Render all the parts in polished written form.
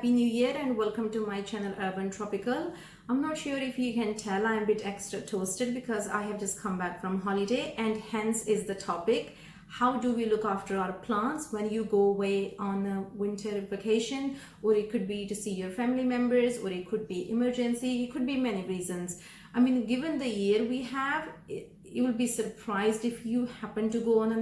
Happy New Year and welcome to my channel Urban Tropical. I'm not sure if you can tell I'm a bit extra toasted because I have just come back from holiday, and hence is the topic: how do we look after our plants when you go away on a winter vacation, or it could be to see your family members, or it could be emergency, it could be many reasons. I mean, given the year we have, you will be surprised if you happen to go on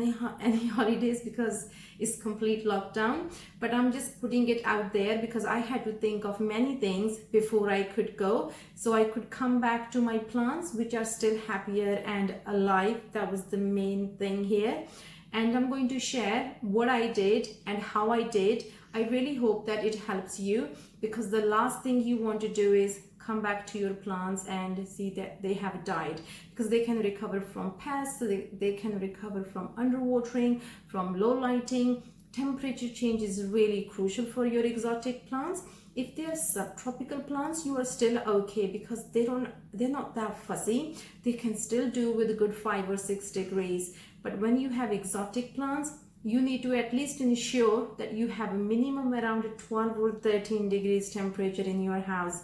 any holidays because it's complete lockdown. But I'm just putting it out there because I had to think of many things before I could go, so I could come back to my plants which are still happier and alive. That was the main thing here, and I'm going to share what I did and how I did. I really hope that it helps you, because the last thing you want to do is come back to your plants and see that they have died, because they can recover from pests, they can recover from underwatering, from low lighting. Temperature change is really crucial for your exotic plants. If they are subtropical plants, you are still okay because they're not that fussy. They can still do with a good 5 or 6 degrees. But when you have exotic plants, you need to at least ensure that you have a minimum around 12 or 13 degrees temperature in your house.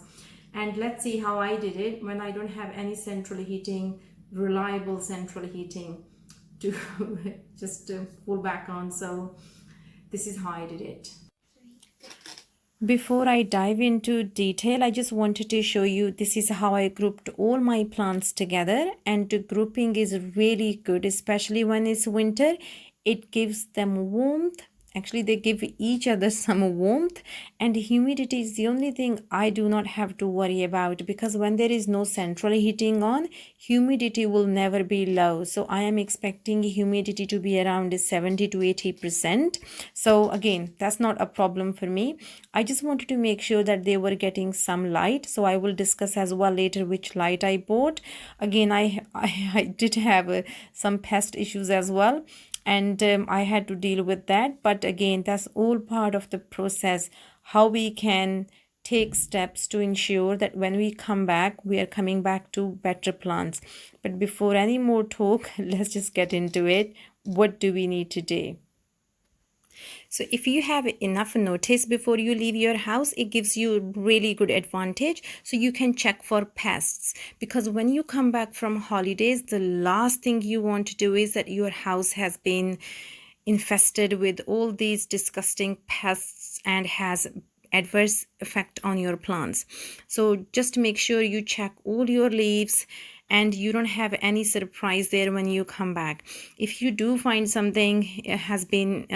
And let's see how I did it when I don't have any central heating, reliable central heating to just to fall back on. So this is how I did it. Before I dive into detail, I just wanted to show you this is how I grouped all my plants together, and the grouping is really good, especially when it's winter. It gives them warmth. Actually, they give each other some warmth, and humidity is the only thing I do not have to worry about, because when there is no central heating on, humidity will never be low. So I am expecting humidity to be around 70 to 80%. So again, that's not a problem for me. I just wanted to make sure that they were getting some light. So I will discuss as well later which light I bought. Again, I did have some pest issues as well, and I had to deal with that. But again, that's all part of the process, how we can take steps to ensure that when we come back, we are coming back to better plants. But before any more talk, let's just get into it. What do we need to do? So if you have enough notice before you leave your house, it gives you a really good advantage. So you can check for pests, because when you come back from holidays, the last thing you want to do is that your house has been infested with all these disgusting pests and has adverse effect on your plants. So just make sure you check all your leaves and you don't have any surprise there when you come back. If you do find something has been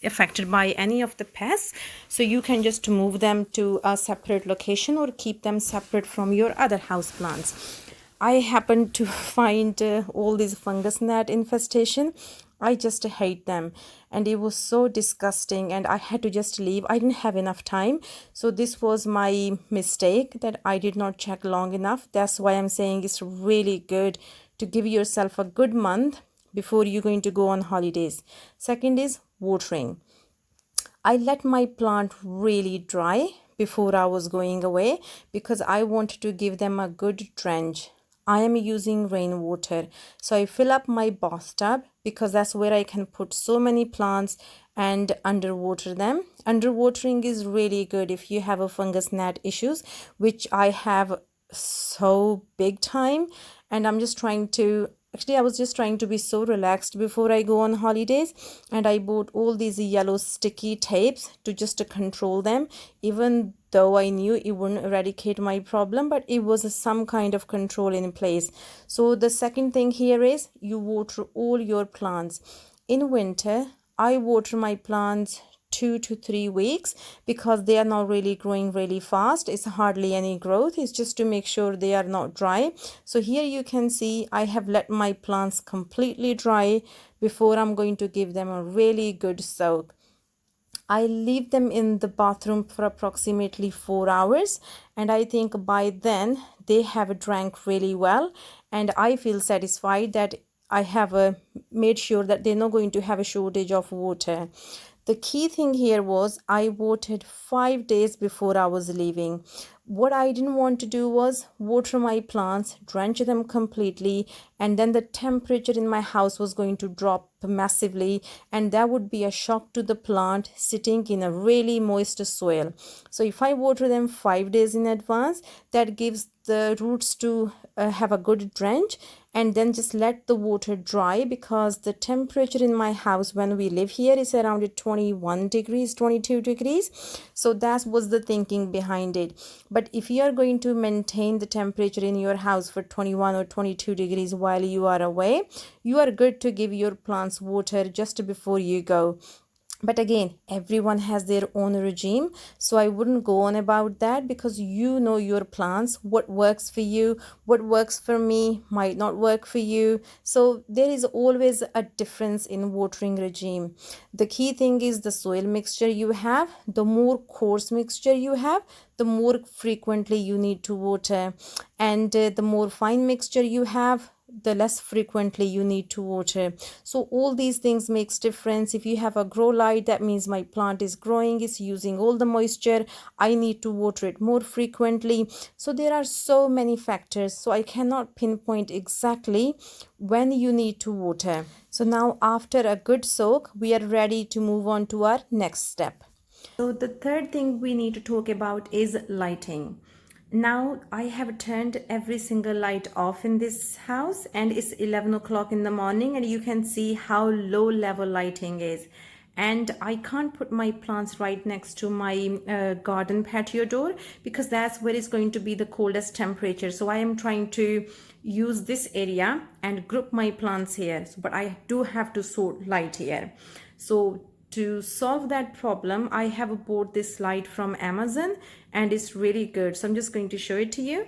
affected by any of the pests, so you can just move them to a separate location or keep them separate from your other house plants. I happened to find all these fungus gnat infestation. I just hate them, and it was so disgusting, and I had to just leave. I didn't have enough time, so this was my mistake, that I did not check long enough. That's why I'm saying it's really good to give yourself a good month before you're going to go on holidays. Second is watering. I let my plant really dry before I was going away because I wanted to give them a good drench. I am using rainwater, so I fill up my bathtub because that's where I can put so many plants and underwater them. Underwatering is really good if you have a fungus gnat issues, which I have so big time, and I'm just trying to I was just trying to be so relaxed before I go on holidays, and I bought all these yellow sticky tapes to just to control them, even though I knew it wouldn't eradicate my problem, but it was some kind of control in place. So the second thing here is you water all your plants. In winter, I water my plants 2 to 3 weeks because they are not really growing really fast. It's hardly any growth. It's just to make sure they are not dry. So here you can see I have let my plants completely dry before I'm going to give them a really good soak. I leave them in the bathroom for approximately 4 hours, and I think by then they have drank really well, and I feel satisfied that I have made sure that they're not going to have a shortage of water. The key thing here was I watered 5 days before I was leaving. What I didn't want to do was water my plants, drench them completely, and then the temperature in my house was going to drop massively, and that would be a shock to the plant sitting in a really moist soil. So if I water them 5 days in advance, that gives the roots to have a good drench, and then just let the water dry, because the temperature in my house when we live here is around 21 degrees, 22 degrees. So that was the thinking behind it. But if you are going to maintain the temperature in your house for 21 or 22 degrees while you are away, you are good to give your plants water just before you go. But again, everyone has their own regime, so I wouldn't go on about that, because you know your plants, what works for you, what works for me might not work for you. So there is always a difference in watering regime. The key thing is the soil mixture you have. The more coarse mixture you have, the more frequently you need to water, and the more fine mixture you have, the less frequently you need to water. So all these things makes difference. If you have a grow light, that means my plant is growing, is using all the moisture, I need to water it more frequently. So there are so many factors, so I cannot pinpoint exactly when you need to water. So now after a good soak, we are ready to move on to our next step. So the third thing we need to talk about is lighting. Now I have turned every single light off in this house, and it's 11 o'clock in the morning, and you can see how low level lighting is. And I can't put my plants right next to my garden patio door, because that's where it's going to be the coldest temperature. So I am trying to use this area and group my plants here, but I do have to sort light here. So to solve that problem, I have bought this light from Amazon, and it's really good. So I'm just going to show it to you.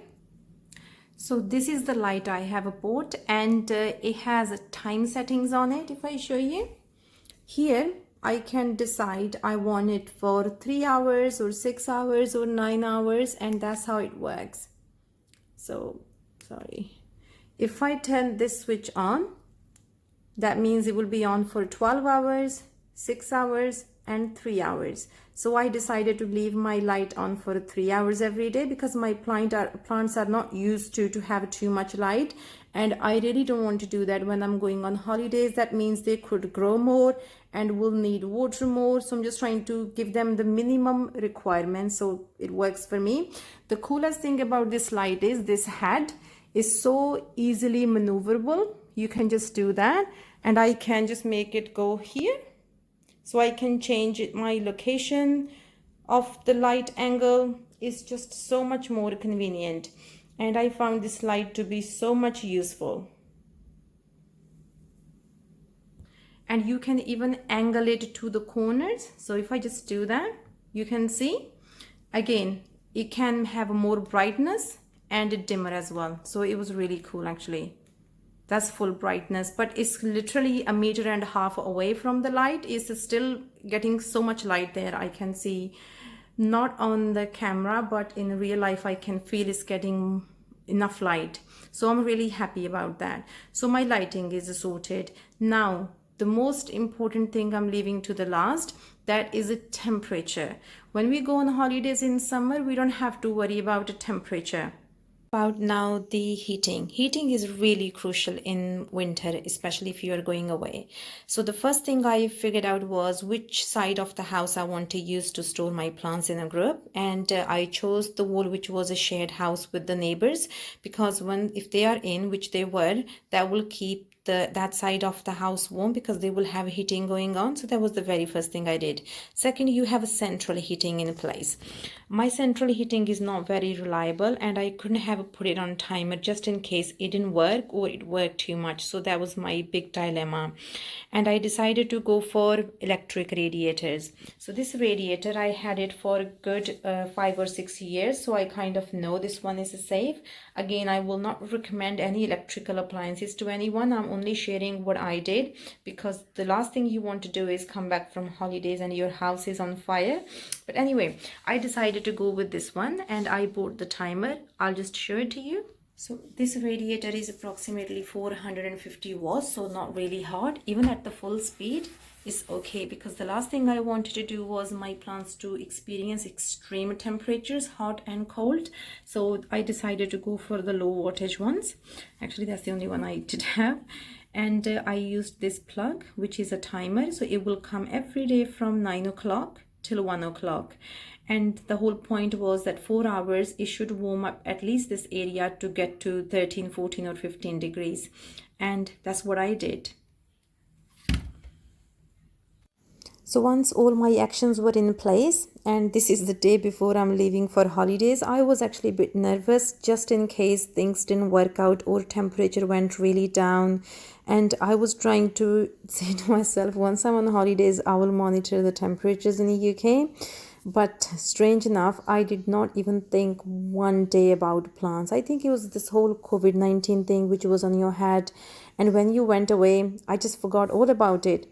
So this is the light I have bought, and it has time settings on it. If I show you here, I can decide I want it for 3 hours or 6 hours or 9 hours, and that's how it works. So sorry, if I turn this switch on, that means it will be on for 12 hours, 6 hours and 3 hours. So I decided to leave my light on for 3 hours every day, because my plants are not used to have too much light, and I really don't want to do that when I'm going on holidays. That means they could grow more and will need water more. So I'm just trying to give them the minimum requirements, so it works for me. The coolest thing about this light is this head is so easily maneuverable. You can just do that, and I can just make it go here. So I can change my location of the light angle. Is just so much more convenient, and I found this light to be so much useful. And you can even angle it to the corners. So if I just do that, you can see again it can have more brightness and dimmer as well. So it was really cool actually. That's full brightness, but it's literally 1.5 meters away from the light. It's still getting so much light there. I can see, not on the camera, but in real life I can feel it's getting enough light. So I'm really happy about that. So my lighting is sorted. Now the most important thing I'm leaving to the last, that is a temperature. When we go on holidays in summer, we don't have to worry about a temperature. About now the heating is really crucial in winter, especially if you are going away. So the first thing I figured out was which side of the house I want to use to store my plants in a group, and I chose the wall which was a shared house with the neighbors, because if they are in, which they were, that will keep that side of the house warm, because they will have heating going on. So that was the very first thing I did. Second, you have a central heating in place. My central heating is not very reliable, and I couldn't have put it on timer just in case it didn't work or it worked too much. So that was my big dilemma, and I decided to go for electric radiators. So this radiator, I had it for a good 5 or 6 years, so I kind of know this one is safe. Again, I will not recommend any electrical appliances to anyone. I'm only sharing what I did, because the last thing you want to do is come back from holidays and your house is on fire. But anyway, I decided to go with this one, and I bought the timer. I'll just show it to you. So this radiator is approximately 450 watts, so not really hot. Even at the full speed is okay, because the last thing I wanted to do was my plants to experience extreme temperatures, hot and cold. So I decided to go for the low wattage ones. Actually, that's the only one I did have. And I used this plug, which is a timer, so it will come every day from 9 o'clock till 1 o'clock. And the whole point was that 4 hours it should warm up at least this area to get to 13, 14 or 15 degrees, and that's what I did. So once all my actions were in place, and this is the day before I'm leaving for holidays, I was actually a bit nervous just in case things didn't work out or temperature went really down. And I was trying to say to myself, once I'm on holidays, I will monitor the temperatures in the UK. But strange enough, I did not even think one day about plants. I think it was this whole COVID-19 thing which was on your head. And when you went away, I just forgot all about it.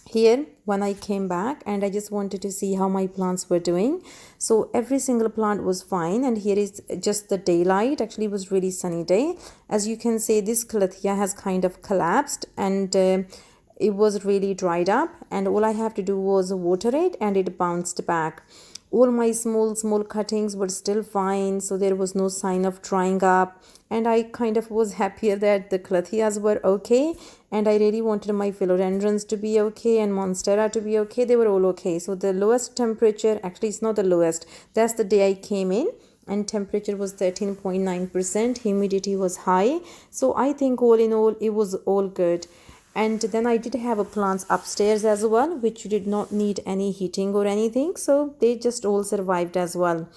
Here when I came back, and I just wanted to see how my plants were doing. So every single plant was fine, and here is just the daylight. Actually, it was really sunny day. As you can see, this calathea has kind of collapsed, and it was really dried up, and all I have to do was water it and it bounced back. All my small cuttings were still fine, so there was no sign of drying up, and I kind of was happier that the calatheas were okay, and I really wanted my philodendrons to be okay and monstera to be okay. They were all okay. So the lowest temperature, actually it's not the lowest, that's the day I came in, and temperature was 13.9%, humidity was high. So I think all in all it was all good. And then I did have a plants upstairs as well, which did not need any heating or anything, so they just all survived as well.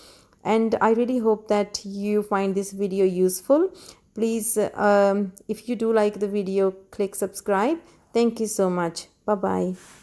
And I really hope that you find this video useful. Please, if you do like the video, click subscribe. Thank you so much. Bye bye.